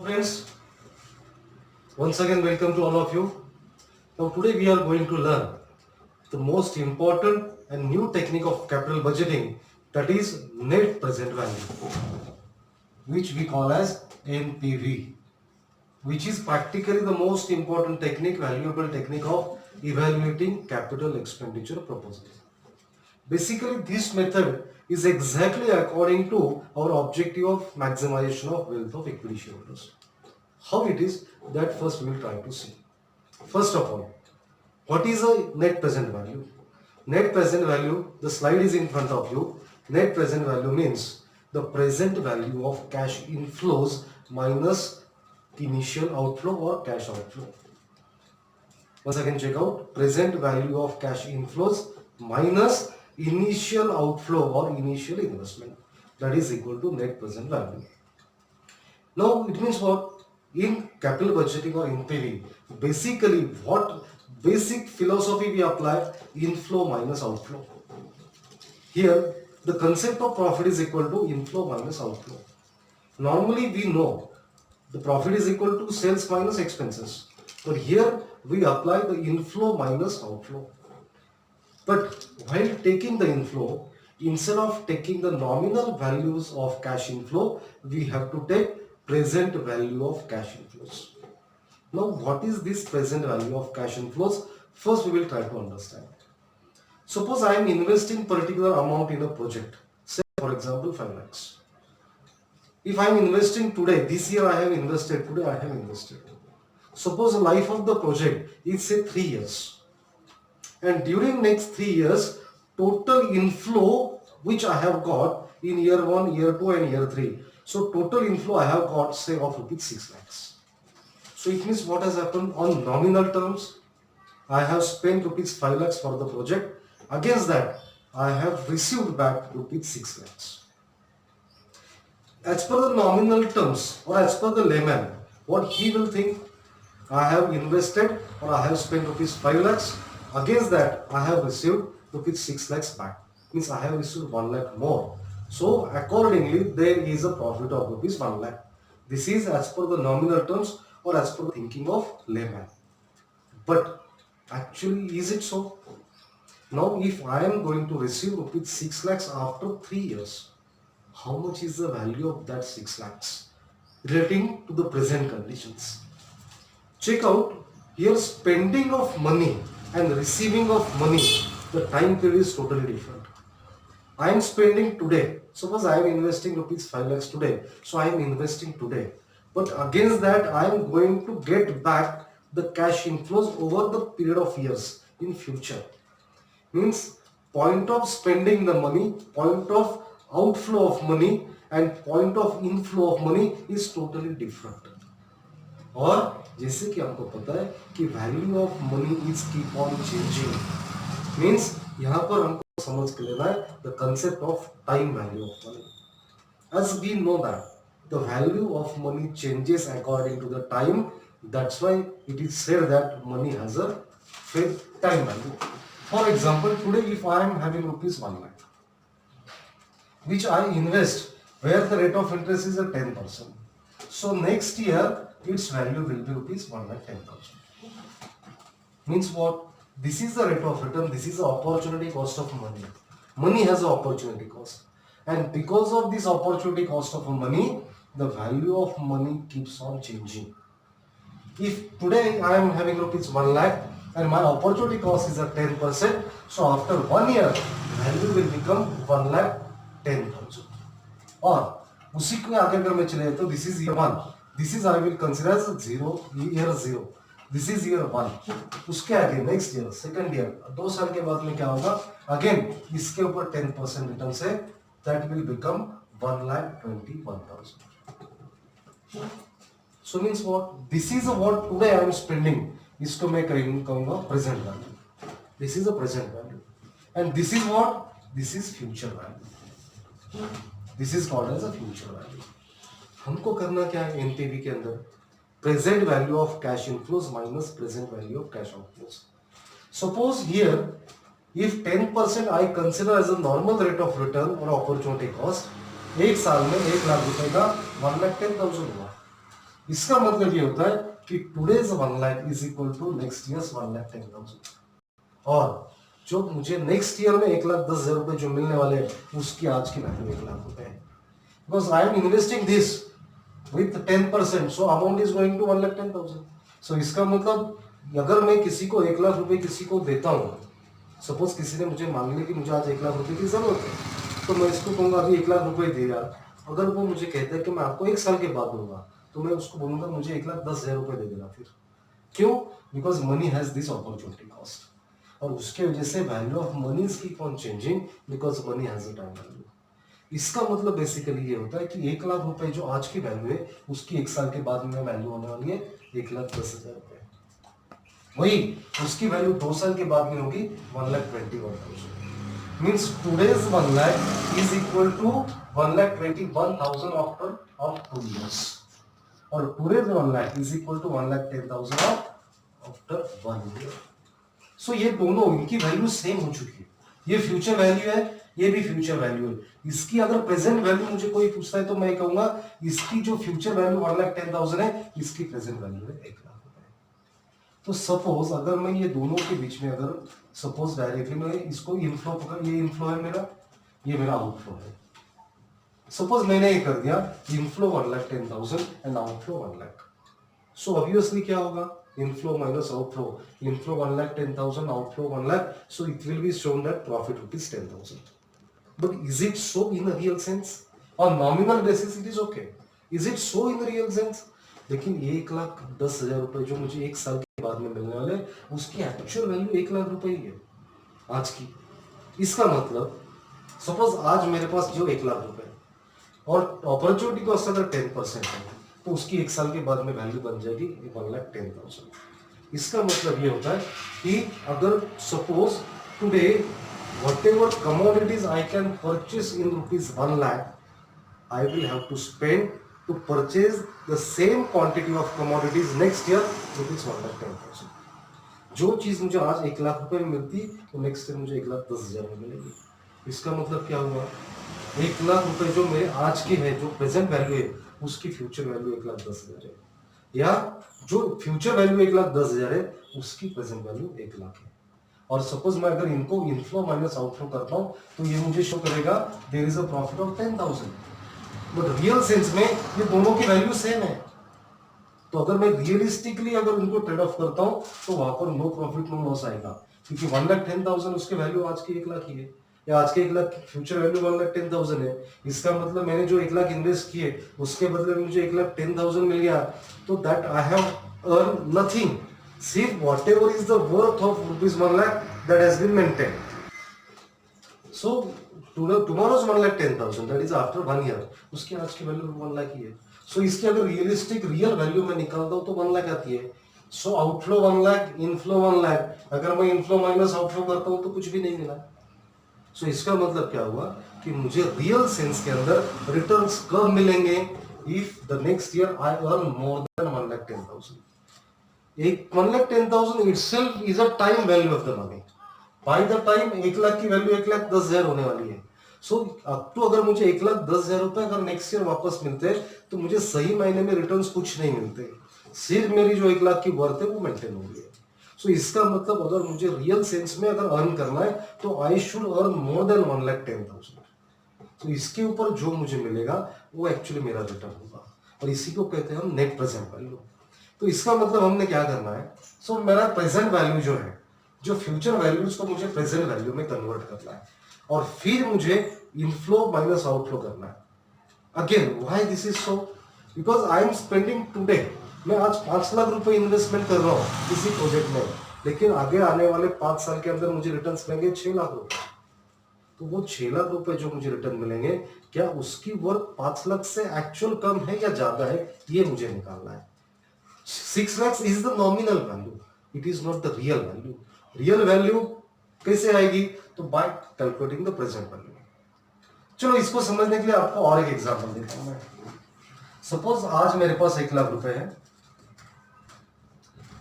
Friends, once again welcome to all of you. Now today we are going to learn the most important and new technique of capital budgeting, that is net present value, which we call as NPV, which is practically the most important technique, valuable technique of evaluating capital expenditure proposals. Basically, this method is exactly according to our objective of maximization of wealth of equity shareholders. How it is, that first we will try to see. First of all, what is a net present value? Net present value, the slide is in front of you. Net present value means the present value of cash inflows minus initial outflow or cash outflow. Once again check out, present value of cash inflows minus initial outflow or initial investment, that is equal to net present value. Now it means what? In capital budgeting or NPV, basically what basic philosophy we apply, inflow minus outflow. Here the concept of profit is equal to inflow minus outflow. Normally we know the profit is equal to sales minus expenses, but here we apply the inflow minus outflow. But while taking the inflow, instead of taking the nominal values of cash inflow, we have to take present value of cash inflows. Now, what is this present value of cash inflows? First, we will try to understand. Suppose I am investing particular amount in a project, say for example 5 lakhs. If I am investing today, this year I have invested, today I have invested. Suppose the life of the project is say 3 years. And during next 3 years, total inflow which I have got in year 1, year 2 and year 3. So total inflow I have got say of rupees 6 lakhs. So it means what has happened on nominal terms, I have spent rupees 5 lakhs for the project. Against that, I have received back rupees 6 lakhs. As per the nominal terms or as per the layman, what he will think, I have invested or I have spent rupees 5 lakhs. Against that, I have received rupees 6 lakhs back. Means I have received 1 lakh more. So accordingly, there is a profit of rupees 1 lakh. This is as per the nominal terms or as per the thinking of layman. But actually, is it so? Now, if I am going to receive rupees 6 lakhs after 3 years, how much is the value of that 6 lakhs relating to the present conditions? Check out here, spending of money and receiving of money, the time period is totally different. I am spending today. Suppose I am investing rupees 5 lakhs today. So I am investing today. But against that, I am going to get back the cash inflows over the period of years in future. Means point of spending the money, point of outflow of money and point of inflow of money is totally different. और जैसे कि हमको पता है कि value of money is keep on changing, means यहाँ पर हमको समझ के लेना है the concept of time value of money. As we know that the value of money changes according to the time, that's why it is said that money has a fixed time value. For example, today if I am having rupees 1 lakh which I invest where the rate of interest is at 10%. So next year its value will be rupees 1,10,000. Means what? This is the rate of return, this is the opportunity cost of money. Money has an opportunity cost. And because of this opportunity cost of money, the value of money keeps on changing. If today I am having rupees 1 lakh and my opportunity cost is at 10%, so after 1 year, value will become 1,10,000. और उसी को आगे अगर मैं चले तो this is year 1. This is I will consider as year 0. This is year 1. उसके आगे next year, second year, 2 साल के बाद में क्या होगा? Again इसके ऊपर 10% रिटर्न से that will become 1,21,000. So means what? This is what today I am spending. इसको मैं कहूँगा present value. This is a present value. And this is what? This is future value. This is called as a future value. हमको करना क्या है NPV के अंदर? Present value of cash inflows minus present value of cash outflows. Suppose here if 10% I consider as a normal rate of return और opportunity cost, एक साल में 1 लाख रुपए का 1,10,000 हुआ. इसका मतलब ये होता है कि today's 1 lakh is equal to next years 1,10,000, और जो मुझे नेक्स्ट ईयर में 1,10,000 रुपए जो मिलने वाले हैं उसकी आज की वैल्यू 1,00,000 रुपए है, because I am investing this with 10%, so amount is going to 1,10,000। So इसका मतलब अगर मैं किसी को 1,00,000 रुपए किसी को देता हूँ, सपोज किसी ने मुझे मांग लिया कि मुझे आज 1,00,000 रुपए की जरूरत है, तो मैं इसको कहूंगा अभी 1,00,000 रुपए दे यार। अगर वो मुझे कहता है कि मैं आपको 1 साल के बाद दूंगा, तो मैं उसको बोलूंगा मुझे 1,10,000 रुपए दे देना। फिर क्यों? Because money has this opportunity cost, और उसके वजह से value of money is keep on changing because money has a time value. इसका मतलब बेसिकली ये होता है कि 1,00,000 रुपए जो आज की वैल्यू है उसकी 1 साल के बाद में वैल्यू होने वाली है 1,10,000 रुपए। वही उसकी वैल्यू 2 साल के बाद में होगी 1,21,000। Means today's 1 lakh is equal to 1,21,000 after 2 years, और today's 1 lakh is equal to 1,10,000 after 1 year। So ये दोनों इनकी वैल्यू सेम हो चुकी है। ये फ्यूचर वैल्यू है, ये भी फ्यूचर वैल्यू है। इसकी अगर प्रेजेंट वैल्यू मुझे कोई पूछता है तो मैं कहूंगा इसकी जो फ्यूचर वैल्यू 1,10,000 है, इसकी प्रेजेंट वैल्यू है 1,00,000 रुपए। तो सपोज अगर मैं ये दोनों के बीच में अगर सपोज डायरेक्टली मैं इसको इनफ्लो पकड़, ये इनफ्लो है मेरा, ये मेरा आउटफ्लो है। सपोज मैंने ये कर दिया inflow 1,10,000 and outflow 1,00,000। So obviously क्या होगा, inflow minus outflow, inflow 1,10,000, outflow 1,00,000, so it will be shown that profit rupees 10,000. But is it so in a real sense? On nominal basis it is okay. Is it so in a real sense? लेकिन 1,10,000 रुपए जो मुझे 1 साल के बाद में मिलने वाले, उसकी एक्चुअल वैल्यू 1,00,000 रुपए ही है आज की। इसका मतलब सपोज आज मेरे पास जो 1,00,000 रुपए और अपॉर्चुनिटी कॉस्ट अगर 10% है, तो उसकी 1 साल के बाद में वैल्यू बन जाएगी 1,10,000। इसका मतलब ये होता है कि अगर suppose today whatever commodities I can purchase in rupees 1,00,000, I will have to spend to purchase the same quantity of commodities next year rupees 1,10,000। जो चीज मुझे आज 1,00,000 रुपए में मिलती, तो नेक्स्ट ईयर मुझे 1,10,000 में मिलेगी। इसका मतलब क्या हुआ, 1,00,000 रुपए जो मेरे आज के है, जो प्रेजेंट वैल्यू है, उसकी फ्यूचर वैल्यू 1,10,000 है, या जो फ्यूचर वैल्यू 1,10,000 है उसकी प्रेजेंट वैल्यू 1,00,000 है। और सपोज मैं अगर इनको इनफ्लो माइनस आउटफ्लो करता हूं, तो ये मुझे शो करेगा there is a profit of 10,000। But real sense में ये दोनों की वैल्यू सेम है। तो अगर मैं रियलिस्टिकली अगर उनको ट्रेड ऑफ करता हूं, तो वहां पर नो प्रॉफिट नो लॉस आएगा, क्योंकि 1,10,000 उसके वैल्यू आज की 1,00,000 ही है, या आज के 1,00,000 फ्यूचर वैल्यू 1,10,000 है। इसका मतलब मैंने जो 1,00,000 इन्वेस्ट किए उसके बदले में मुझे 1,10,000 मिल गया, तो that I have earn nothing. सिर्फ whatever is the worth of rupees 1,00,000 that has been maintained. So tomorrow's 1,10,000 that is after 1 year, उसकी आज की वैल्यू 1,00,000 ही है। सो इसकी अगर रियलिस्टिक रियल वैल्यू में निकालता हूं तो 1,00,000 आती है। सो आउटफ्लो 1,00,000, इनफ्लो 1,00,000। अगर मैं इनफ्लो माइनस आउटफ्लो करता हूं तो कुछ भी नहीं मिला। सो इसका मतलब क्या हुआ कि मुझे रियल सेंस के अंदर रिटर्न्स कब मिलेंगे, if the next year I earn more than 1,10,000। एक 1,10,000 itself is a time value of the money. By the time 1,00,000 की वैल्यू 1,10,000 होने वाली है। सो अब तो अगर मुझे 1,10,000 रुपए अगर नेक्स्ट ईयर वापस मिलते हैं, तो मुझे सही मायने में रिटर्न्स कुछ नहीं मिलते, सिर्फ मेरी जो 1,00,000 की वर्थ है वो मेंटेन हो गई है। सो इसका मतलब अगर मुझे रियल सेंस में अगर अर्न करना है, तो I should earn more than 1,10,000। तो इसके ऊपर जो मुझे मिलेगा वो एक्चुअली मेरा रिटर्न होगा, और इसी को कहते हैं हम नेट प्रेजेंट वैल्यू। तो इसका मतलब हमने क्या करना है, सो मेरा प्रेजेंट वैल्यू जो है, जो फ्यूचर वैल्यूज को मुझे प्रेजेंट वैल्यू में कन्वर्ट करना है, और फिर मुझे इनफ्लो माइनस आउटफ्लो करना है। Again why this is so, because I am spending today, मैं आज 5,00,000 रुपए इन्वेस्टमेंट कर रहा हूँ किसी प्रोजेक्ट में, लेकिन आगे आने वाले 5 साल के अंदर मुझे रिटर्न मिलेंगे 6,00,000 रुपए। तो वो 6,00,000 रुपए जो मुझे रिटर्न मिलेंगे, क्या उसकी वर्थ 5,00,000 से एक्चुअल कम है या ज्यादा है, ये मुझे निकालना है। 6,00,000 is the nominal value, it is not the real value. Real value कैसे आएगी, तो bye calculating the present value. चलो इसको समझने के लिए आपको और एक एग्जांपल देता हूं मैं। सपोज आज मेरे पास 1,00,000 रुपए है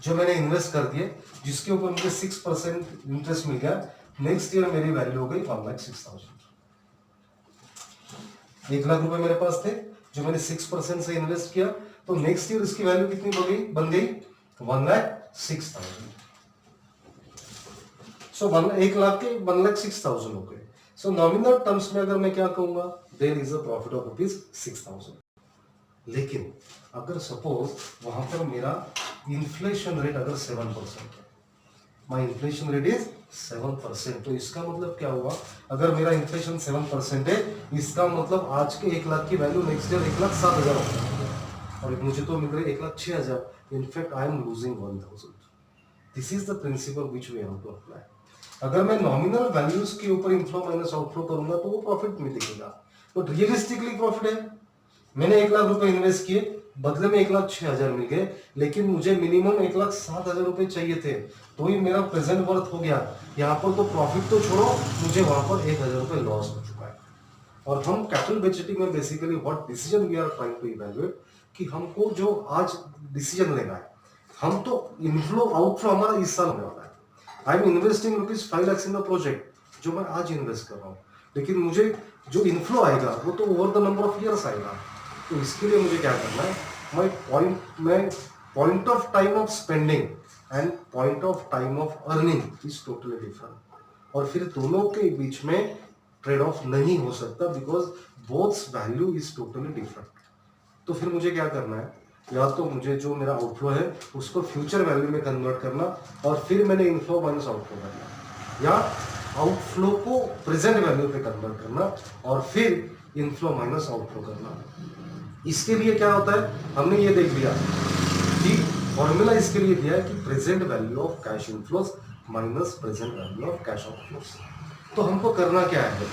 जो मैंने इन्वेस्ट कर दिए, जिसके ऊपर मुझे 6% इंटरेस्ट मिल गया। नेक्स्ट ईयर मेरी वैल्यू हो गई 1,06,000। 1,00,000 रुपए मेरे पास थे, जो मैंने 6% से इन्वेस्ट किया, तो नेक्स्ट ईयर इसकी वैल्यू कितनी बन गई 1,06,000। सो 1,00,000 के 1,06,000 हो गए। सो नॉमिनल टर्म्स में अगर मैं क्या कहूंगा, there is a profit of ₹6,000। लेकिन अगर सपोज वहां पर मेरा इन्फ्लेशन रेट अगर 7% है, माई इन्फ्लेशन रेट इज 7%, तो इसका मतलब क्या हुआ, अगर मेरा इन्फ्लेशन 7% है, इसका मतलब आज के 1,00,000 की वैल्यू नेक्स्ट ईयर 1,07,000 होगा, और मुझे तो मिल रही 1,06,000। In fact I am losing 1,000। This is the principle which we have to apply. अगर मैं नॉमिनल वैल्यूज के ऊपर इनफ्लो माइनस आउटफ्लो करूंगा तो वो प्रॉफिट में दिखेगा, बट रियलिस्टिकली प्रॉफिट है। मैंने 1,00,000 रुपए इन्वेस्ट किए, बदले में 1,06,000 मिल गए, लेकिन मुझे मिनिमम 1,07,000 रुपए चाहिए थे, तो ही मेरा प्रेजेंट वर्थ हो गया। यहाँ पर तो प्रॉफिट तो छोड़ो, मुझे वहां पर 1,000 रुपए लॉस हो चुका है। और हम कैपिटल बजटिंग में basically what decision we are trying to evaluate, कि हमको जो आज डिसीजन लेना है, हम तो इनफ्लो आउटफ्लो हमारा इस साल होने वाला है। आई am investing ₹5 lakh in the project, जो मैं आज इन्वेस्ट कर रहा हूँ, लेकिन मुझे जो इनफ्लो आएगा वो तो over the number of years आएगा। तो इसके लिए मुझे क्या करना है, मैं point of time of spending and point of time of earning is totally different, और फिर दोनों के बीच में ट्रेड ऑफ नहीं हो सकता, because both's value is totally different. तो फिर मुझे क्या करना है, या तो मुझे जो मेरा आउटफ्लो है उसको फ्यूचर वैल्यू में कन्वर्ट करना, और फिर मैंने इनफ्लो माइनस आउटफ्लो करना, या आउटफ्लो को प्रेजेंट वैल्यू पे कन्वर्ट करना और फिर इनफ्लो माइनस आउटफ्लो करना। इसके लिए क्या होता है, हमने ये देख लिया कि फॉर्मूला इसके लिए दिया है कि present value of cash inflows minus present value of cash outflows. तो हमको करना क्या है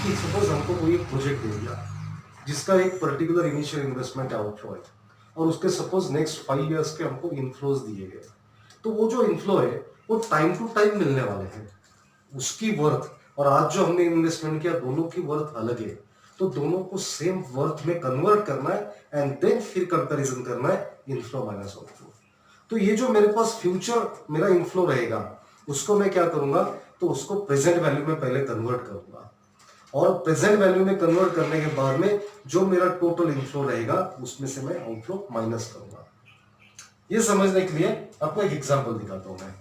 कि सपोज हमको कोई एक प्रोजेक्ट दे दिया जिसका एक पर्टिकुलर इनिशियल इन्वेस्टमेंट आउटफ्लो है, और उसके सपोज नेक्स्ट 5 इयर्स के हमको इनफ्लोज दिए गए, तो वो जो इनफ्लो है वो टाइम टू टाइम मिलने वाले हैं, उसकी वर्थ और आज जो हमने इन्वेस्टमेंट किया दोनों की वर्थ अलग है, तो दोनों को सेम वर्थ में कन्वर्ट करना है एंड देन फिर कंपैरिजन करना है इनफ्लो माइनस आउटफ्लो। तो ये जो मेरे पास फ्यूचर मेरा इनफ्लो रहेगा उसको मैं क्या करूंगा, तो उसको प्रेजेंट वैल्यू में पहले कन्वर्ट करूंगा, और प्रेजेंट वैल्यू में कन्वर्ट करने के बाद में जो मेरा टोटल इनफ्लो रहेगा उसमें से मैं आउटफ्लो माइनस करूंगा। ये समझने के लिए आपको एक एग्जांपल दिखाता हूं मैं।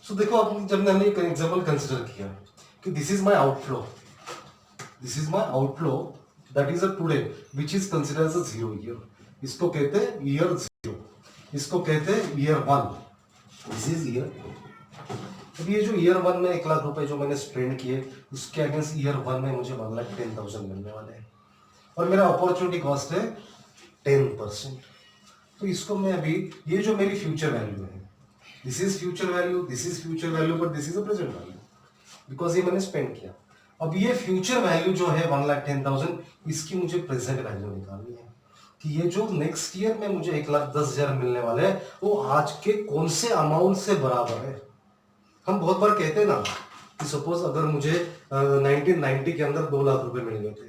सो देखो, अब जब हमने एक एग्जांपल कंसीडर किया कि this is my outflow, this is my outflow that is a today which is considered as a 0 year, इसको कहते हैं ईयर 0, इसको कहते हैं ईयर 1, दिस इज ईयर 2। अब ये जो ईयर 1 में 1,00,000 रुपए जो मैंने स्पेंड किए, उसके अगेंस्ट ईयर 1 में मुझे 1,10,000 मिलने वाले हैं, और मेरा अपॉर्चुनिटी कॉस्ट है 10%। तो इसको मैं अभी, ये जो मेरी फ्यूचर वैल्यू है, this is future value, this is future value, but this is a present value because ये मैंने स्पेंड किया। अब ये फ्यूचर वैल्यू जो है 1,10,000, इसकी मुझे प्रेजेंट वैल्यू निकालनी है कि ये जो नेक्स्ट ईयर में मुझे 1,10,000 मिलने वाले हैं वो आज के कौन से अमाउंट से बराबर है। हम बहुत बार कहते हैं ना कि सपोज अगर मुझे 1990 के अंदर 2,00,000 रुपए मिल गए थे,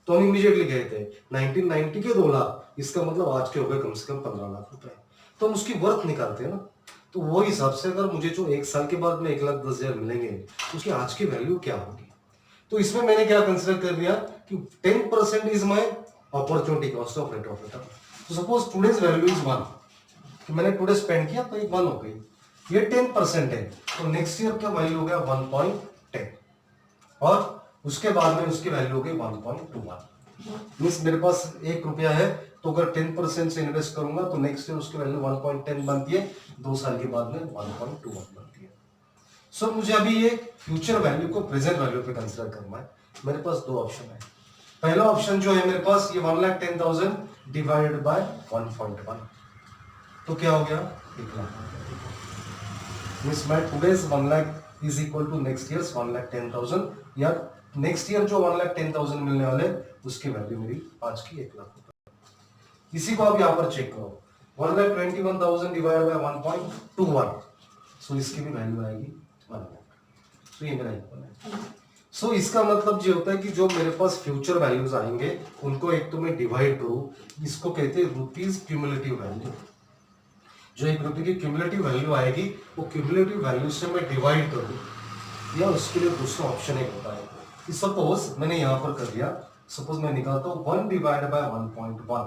तो हम इमीडिएटली कहते हैं 1990 के 2,00,000, इसका मतलब आज के हो गए कम से कम 15,00,000 रुपए, तो हम उसकी वर्थ निकालते हैं ना। तो वो हिसाब से अगर मुझे जो 1 साल के बाद में 1,10,000 मिलेंगे, उसकी आज की वैल्यू क्या होगी। तो इसमें मैंने क्या कंसिडर कर लिया कि 10% is my opportunity cost of rate of return. तो सपोज टुडेज वैल्यू इज 1, तो मैंने टुडे स्पेंड किया तो एक 1 हो गई, ये 10% है, तो नेक्स्ट ईयर क्या वैल्यू हो गया 1.10, और उसके बाद में उसकी वैल्यू हो गई 1.21। मींस मेरे पास 1 रुपया है, तो अगर 10% से इन्वेस्ट करूंगा तो नेक्स्ट ईयर उसकी वैल्यू 1.10 बनती है, 2 साल के बाद में 1.21 बनती है। सो मुझे अभी ये फ्यूचर वैल्यू को प्रेजेंट वैल्यू पे कंसिडर करना है। मेरे पास 2 ऑप्शन है। पहला ऑप्शन जो है मेरे पास ये 1,10,000 डिवाइडेड बाय 1.1, तो क्या हो गया 1,00,000। Means my today's 1,00,000 is equal to next years 1,10,000, या नेक्स्ट ईयर जो 1,10,000 मिलने वाले उसकी वैल्यू मेरी आज की 1,00,000 रुपए। इसी को आप यहाँ पर चेक करो, 1,21,000 डिवाइडेड बाय 1.21, सो इसकी भी वैल्यू आएगी 1,00,000। तो ये मेरा इक्वल है। सो इसका मतलब ये होता है कि जो मेरे पास फ्यूचर वैल्यूज आएंगे उनको एक तो मैं डिवाइड करूं, इसको कहते हैं रुपीज क्यूमुलेटिव वैल्यू। जो 1 रुपये की क्यूमुलेटिव वैल्यू आएगी वो क्यूमुलेटिव वैल्यू से मैं डिवाइड करूं, या उसके लिए दूसरा ऑप्शन एक होता है कि सपोज मैंने यहां पर कर दिया सपोज मैं निकालता हूँ 1 डिवाइड बाय 1.1,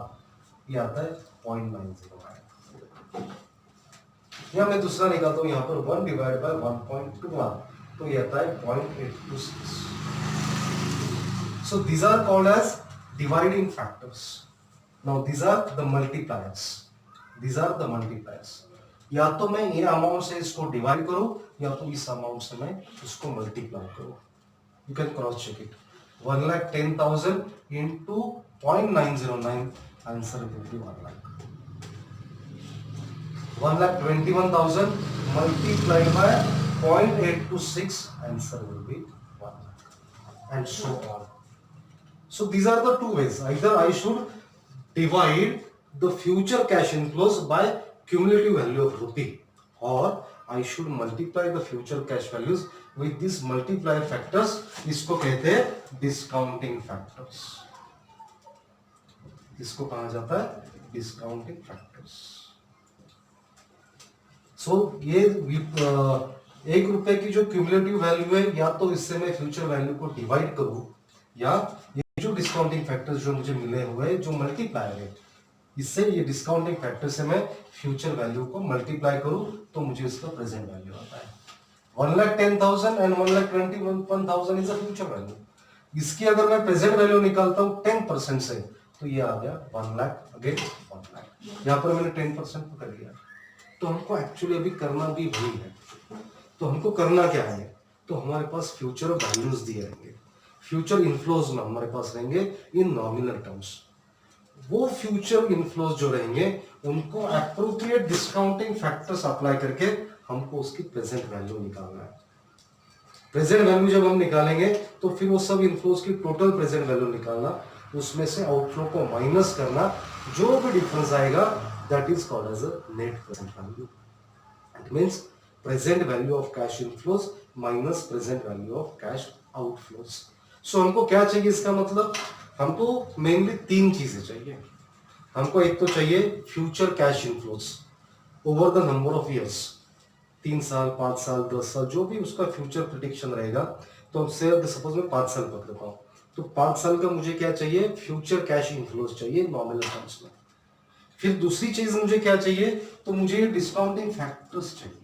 ये आता है 0.909, या मैं दूसरा निकालता हूँ यहाँ पर 1 डिवाइड बाय 1.21, तो ये आता है 0.826. So these are called as dividing factors. Now these are the multipliers. These are the multipliers. या तो मैं ये अमाउंट से इसको डिवाइड करूं या तो इस अमाउंट से मैं इसको मल्टीप्लाई करूं. You can cross check it. 1,10,000 into 0.909, answer will be 1 lakh. 1,21,000 multiplied by 0.826, answer will be 1 lakh, and so on. So these are the two ways. Either I should divide the future cash inflows by cumulative value of rupee, or I should multiply the future cash values with these multiplier factors. इसको कहते हैं discounting factors. इसको कहा जाता है discounting factors. So ये 1 रुपए की जो cumulative value है, या तो इससे मैं future value को divide करूं, या ये जो डिस्काउंटिंग फैक्टर्स जो मुझे मिले हुए जो मल्टीप्लायर है, इससे ये डिस्काउंटिंग फैक्टर से मैं फ्यूचर वैल्यू को मल्टीप्लाई करूं तो मुझे इसका प्रेजेंट वैल्यू आता है. 1,10,000 and 1,21,000 is a future value. इसकी अगर मैं प्रेजेंट वैल्यू निकालता हूं 10% से, तो ये आ गया 1 लाख, अगेन 1 लाख. यहाँ पर मैंने 10% पकड़ लिया. तो हमको एक्चुअली अभी करना भी वही है. तो हमको करना क्या है, तो हमारे पास फ्यूचर वैल्यूज दिए रहेंगे, फ्यूचर इनफ्लोज में हमारे पास रहेंगे इन नॉमिनल टर्म्स. वो फ्यूचर इनफ्लोज जो रहेंगे उनको एप्रोप्रिएट डिस्काउंटिंग फैक्टर्स अप्लाई करके हमको उसकी प्रेजेंट वैल्यू निकालना है. प्रेजेंट वैल्यू जब हम निकालेंगे तो फिर वो सब इनफ्लोज की टोटल प्रेजेंट वैल्यू निकालना, उसमें से आउटफ्लो को माइनस करना, जो भी डिफरेंस आएगा that is called as a net present value. It means present value of cash inflows minus present value of cash outflows. So हमको क्या चाहिए, इसका मतलब हमको मेनली 3 चीजें चाहिए. हमको एक तो चाहिए future cash inflows over the number of years, 3 साल 5 साल 10 साल जो भी उसका फ्यूचर प्रिडिक्शन रहेगा. तो से सपोज मैं 5 साल पकड़ता हूँ, तो 5 साल का मुझे क्या चाहिए, फ्यूचर कैश इनफ्लोज चाहिए नॉमिनल टर्म्स में. फिर दूसरी चीज मुझे क्या चाहिए, तो मुझे डिस्काउंटिंग फैक्टर्स चाहिए.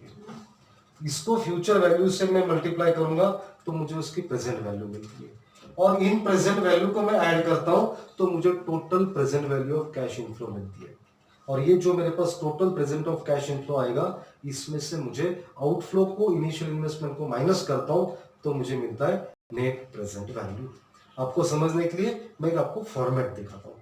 इसको फ्यूचर वैल्यू से मैं मल्टीप्लाई करूंगा तो मुझे उसकी प्रेजेंट वैल्यू मिलती है, और इन प्रेजेंट वैल्यू को मैं ऐड करता हूं तो मुझे total present value of cash inflow मिलती है. और ये जो मेरे पास total present of cash inflow आएगा, इसमें से मुझे आउटफ्लो को, इनिशियल इन्वेस्टमेंट को माइनस करता हूं तो मुझे मिलता है नेट प्रेजेंट वैल्यू. आपको समझने के लिए मैं आपको फॉर्मेट दिखाता हूं.